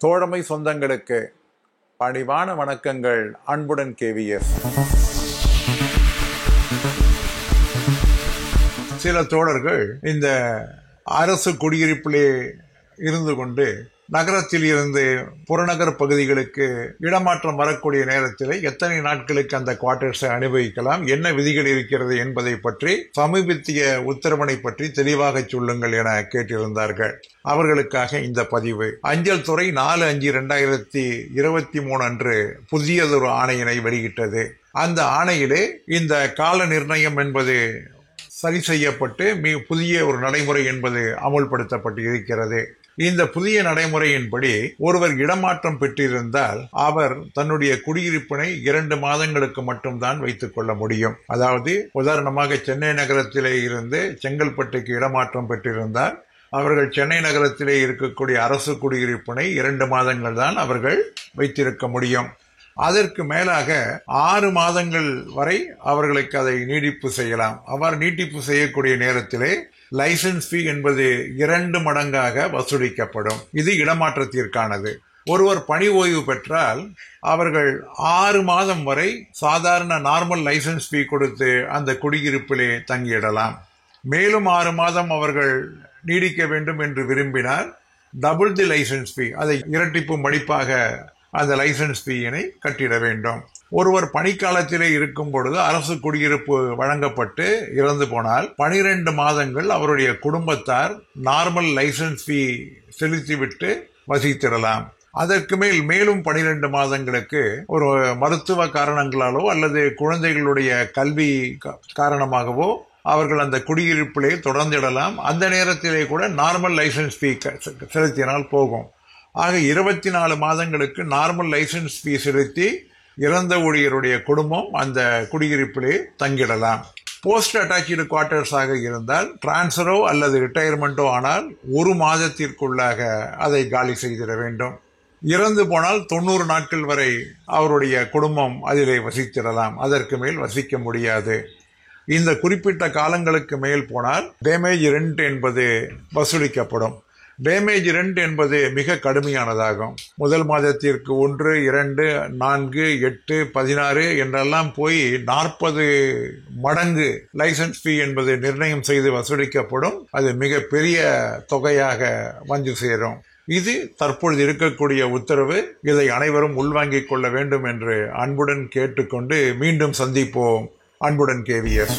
தோழமை சொந்தங்களுக்கு பணிவான வணக்கங்கள். அன்புடன் KVS. சில தோழர்கள் இந்த அரசு குடியிருப்பிலே இருந்து கொண்டு நகரத்தில் இருந்து புறநகர் பகுதிகளுக்கு இடமாற்றம் வரக்கூடிய நேரத்தில் எத்தனை நாட்களுக்கு அந்த குவார்டர்ஸை அனுபவிக்கலாம், என்ன விதிகள் இருக்கிறது என்பதை பற்றி சமீபத்திய உத்தரவினை பற்றி தெளிவாக சொல்லுங்கள் என கேட்டிருந்தார்கள். அவர்களுக்காக இந்த பதிவு. அஞ்சல் துறை 4/5/2023 அன்று புதியதொரு ஆணையினை வெளியிட்டது. அந்த ஆணையிலே இந்த கால நிர்ணயம் என்பது சரி செய்யப்பட்டு புதிய ஒரு நடைமுறை என்பது அமுல்படுத்தப்பட்டு இருக்கிறது. இந்த புதிய நடைமுறையின்படி ஒருவர் இடமாற்றம் பெற்றிருந்தால் அவர் தன்னுடைய குடியிருப்பினை 2 மாதங்களுக்கு மட்டும்தான் வைத்துக் கொள்ள முடியும். அதாவது உதாரணமாக சென்னை நகரத்திலே இருந்து செங்கல்பட்டுக்கு இடமாற்றம் பெற்றிருந்தால் அவர்கள் சென்னை நகரத்திலே இருக்கக்கூடிய அரசு குடியிருப்பினை 2 மாதங்கள் தான் அவர்கள் வைத்திருக்க முடியும். அதற்கு மேலாக 6 மாதங்கள் வரை அவர்களுக்கு அதை நீட்டிப்பு செய்யலாம். அவ்வாறு நீட்டிப்பு செய்யக்கூடிய நேரத்திலே லைசன்ஸ் ஃபீ என்பது 2 மடங்காக வசூலிக்கப்படும். இது இடமாற்றத்திற்கானது. ஒருவர் பணி ஓய்வு பெற்றால் அவர்கள் 6 மாதம் வரை சாதாரண நார்மல் லைசன்ஸ் ஃபீ கொடுத்து அந்த குடியிருப்பிலே தங்கிடலாம். மேலும் 6 மாதம் அவர்கள் நீடிக்க வேண்டும் என்று விரும்பினால் டபுள் தி லைசன்ஸ் ஃபீ, அதை இரட்டிப்பு மடிப்பாக அந்த லைசன்ஸ் ஃபீயினை கட்டிட வேண்டும். ஒருவர் பணிக்காலத்திலே இருக்கும் பொழுது அரசு குடியிருப்பு வழங்கப்பட்டு இறந்து போனால் 12 மாதங்கள் அவருடைய குடும்பத்தார் நார்மல் லைசன்ஸ் ஃபீ செலுத்திவிட்டு வசித்திடலாம். அதற்கு மேலும் 12 மாதங்களுக்கு ஒரு மருத்துவ காரணங்களாலோ அல்லது குழந்தைகளுடைய கல்வி காரணமாகவோ அவர்கள் அந்த குடியிருப்பிலே தொடர்ந்திடலாம். அந்த நேரத்திலே கூட நார்மல் லைசன்ஸ் ஃபீ செலுத்தினால் போகும். ஆக 24 மாதங்களுக்கு நார்மல் லைசன்ஸ் ஃபீ செலுத்தி இறந்த ஊழியருடைய குடும்பம் அந்த குடியிருப்பிலே தங்கிடலாம். போஸ்ட் அட்டாச்டு குவார்டர்ஸாக இருந்தால் டிரான்ஸ்ஃபரோ அல்லது ரிட்டையர்மெண்ட்டோ ஆனால் 1 மாதத்திற்குள்ளாக அதை காலி செய்திட வேண்டும். இறந்து போனால் 90 நாட்கள் வரை அவருடைய குடும்பம் அதிலே வசித்திடலாம். அதற்கு மேல் வசிக்க முடியாது. இந்த குறிப்பிட்ட காலங்களுக்கு மேல் போனால் டேமேஜ் ரெண்ட் என்பது வசூலிக்கப்படும். டேமேஜ் ரெண்ட் என்பது மிக கடுமையானதாகும். முதல் மாதத்திற்கு 1, 2, 4, 8, 16 என்றெல்லாம் போய் 40 மடங்கு லைசன்ஸ் ஃபீ என்பது நிர்ணயம் செய்து வசூலிக்கப்படும். அது மிக பெரிய தொகையாக வந்து சேரும். இது தற்பொழுது இருக்கக்கூடிய உத்தரவு. இதை அனைவரும் உள்வாங்கிக் கொள்ள வேண்டும் என்று அன்புடன் கேட்டுக்கொண்டு மீண்டும் சந்திப்போம். அன்புடன் KVS.